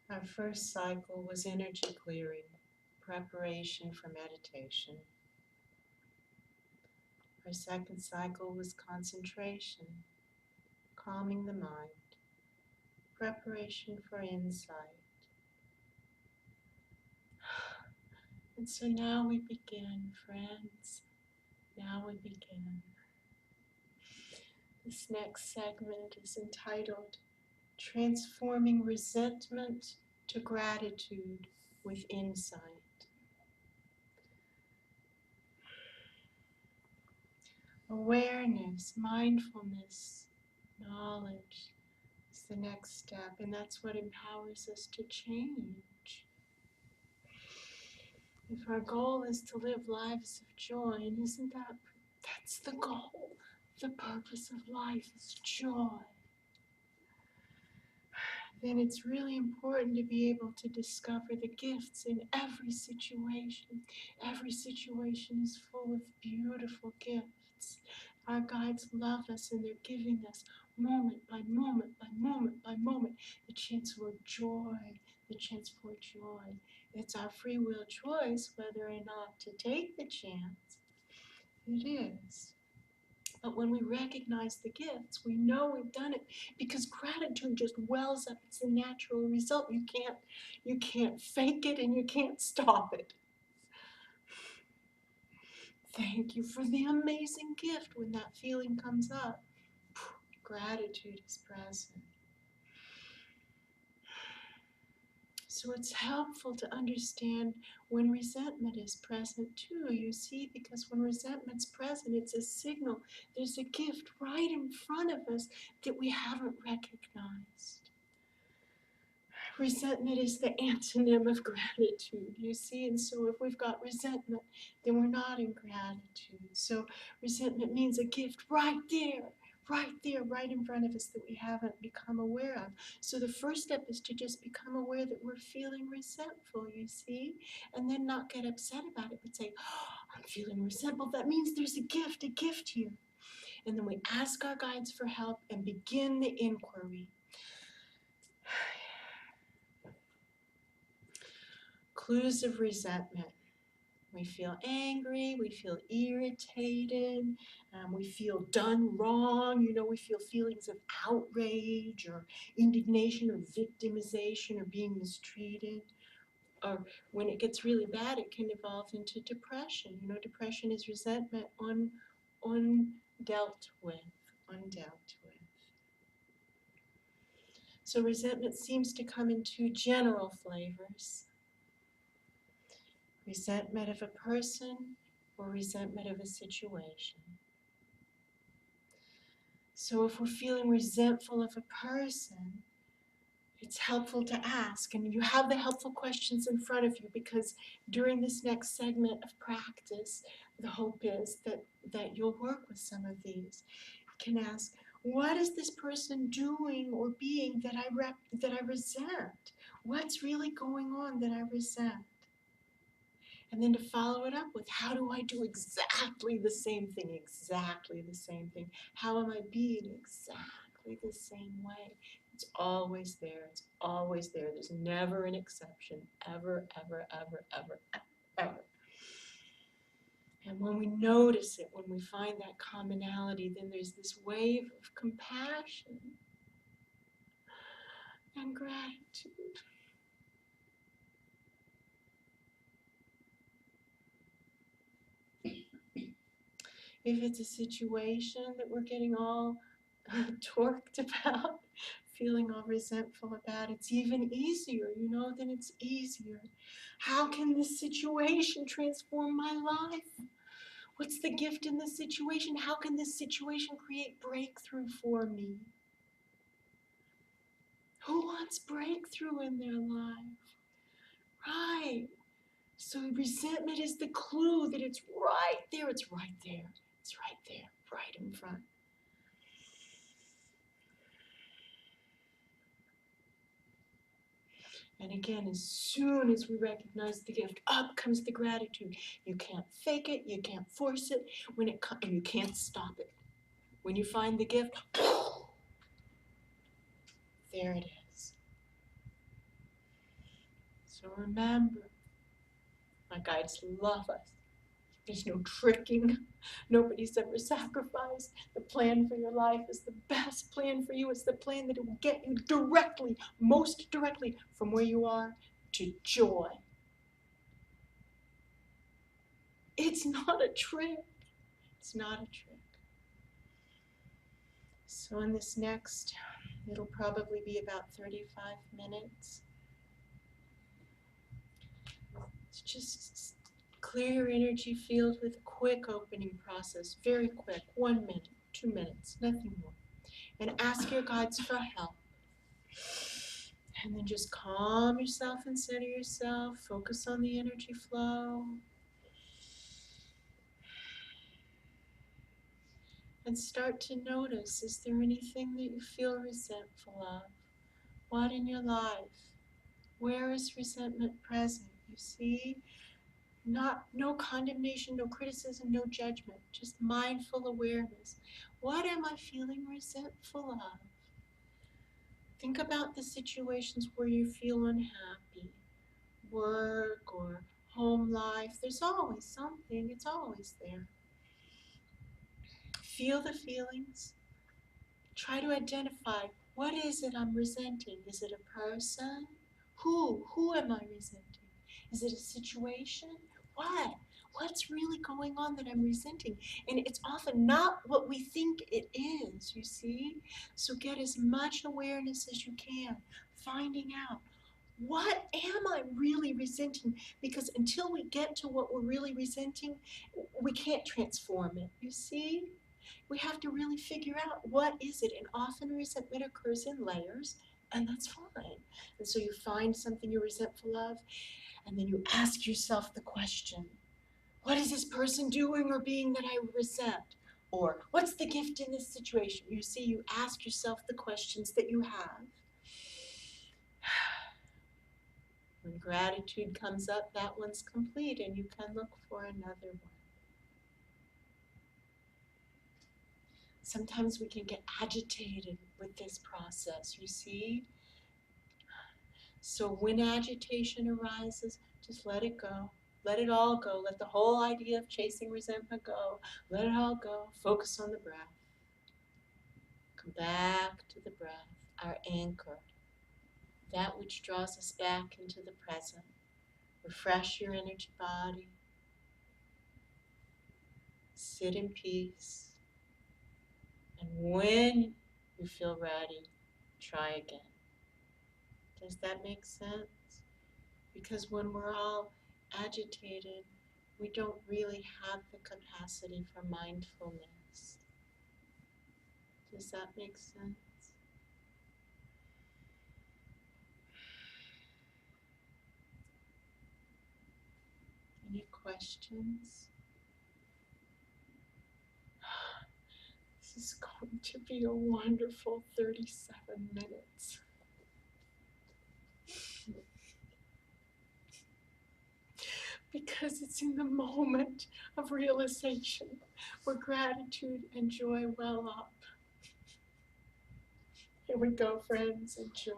Our first cycle was energy clearing, preparation for meditation. Our second cycle was concentration, calming the mind, preparation for insight. And so now we begin, friends. Now we begin. This next segment is entitled Transforming Resentment to Gratitude with Insight. Awareness, mindfulness, knowledge is the next step, and that's what empowers us to change. If our goal is to live lives of joy, and isn't that's the goal? The purpose of life is joy. Then it's really important to be able to discover the gifts in every situation. Every situation is full of beautiful gifts. Our guides love us and they're giving us moment by moment by moment by moment the chance for joy, the chance for joy. It's our free will choice whether or not to take the chance. It is. But when we recognize the gifts, we know we've done it because gratitude just wells up. It's a natural result. You can't fake it and you can't stop it. Thank you for the amazing gift. When that feeling comes up, gratitude is present. So it's helpful to understand when resentment is present too, you see, because when resentment's present, it's a signal. There's a gift right in front of us that we haven't recognized. Resentment is the antonym of gratitude, you see, and so if we've got resentment, then we're not in gratitude. So resentment means a gift right there, right in front of us that we haven't become aware of. So the first step is to just become aware that we're feeling resentful, you see, and then not get upset about it, but say, oh, I'm feeling resentful. That means there's a gift here. And then we ask our guides for help and begin the inquiry. Clues of resentment. We feel angry, we feel irritated, we feel done wrong, we feel feelings of outrage or indignation or victimization or being mistreated. Or when it gets really bad, it can evolve into depression. Depression is resentment undealt with. So resentment seems to come in two general flavors. Resentment of a person or resentment of a situation. So if we're feeling resentful of a person, it's helpful to ask, and you have the helpful questions in front of you, because during this next segment of practice, the hope is that you'll work with some of these. You can ask, what is this person doing or being that I resent? What's really going on that I resent? And then to follow it up with, how do I do exactly the same thing? How am I being exactly the same way? It's always there. There's never an exception, ever. And when we notice it, when we find that commonality, then there's this wave of compassion and gratitude. If it's a situation that we're getting all torqued about, feeling all resentful about, it's even easier, then it's easier. How can this situation transform my life? What's the gift in this situation? How can this situation create breakthrough for me? Who wants breakthrough in their life? Right. So resentment is the clue that it's right there, right in front. And again, as soon as we recognize the gift, up comes the gratitude. You can't fake it, you can't force it, and you can't stop it. When you find the gift, there it is. So remember, my guides love us. There's no tricking. Nobody's ever sacrificed. The plan for your life is the best plan for you. It's the plan that will get you directly, most directly, from where you are to joy. It's not a trick. It's not a trick. So in this next, it'll probably be about 35 minutes. It's just clear your energy field with a quick opening process. Very quick. 1 minute, 2 minutes, nothing more. And ask your guides for help. And then just calm yourself and center yourself. Focus on the energy flow. And start to notice, is there anything that you feel resentful of? What in your life? Where is resentment present? You see? No condemnation, no criticism, no judgment. Just mindful awareness. What am I feeling resentful of? Think about the situations where you feel unhappy. Work or home life. There's always something. It's always there. Feel the feelings. Try to identify, what is it I'm resenting? Is it a person? Who am I resenting? Is it a situation? What? What's really going on that I'm resenting? And it's often not what we think it is, you see? So get as much awareness as you can, finding out, what am I really resenting? Because until we get to what we're really resenting, we can't transform it, you see? We have to really figure out what is it, and often resentment occurs in layers, and that's fine. And so you find something you're resentful of, and then you ask yourself the question, what is this person doing or being that I resent? Or what's the gift in this situation? You see, you ask yourself the questions that you have. When gratitude comes up, that one's complete, and you can look for another one. Sometimes we can get agitated with this process, you see? So when agitation arises, just let it go. Let it all go. Let the whole idea of chasing resentment go. Let it all go. Focus on the breath. Come back to the breath, our anchor, that which draws us back into the present. Refresh your energy body. Sit in peace. And when you feel ready, try again. Does that make sense? Because when we're all agitated, we don't really have the capacity for mindfulness. Does that make sense? Any questions? This is going to be a wonderful 37 minutes. Because it's in the moment of realization where gratitude and joy well up. Here we go, friends, enjoy.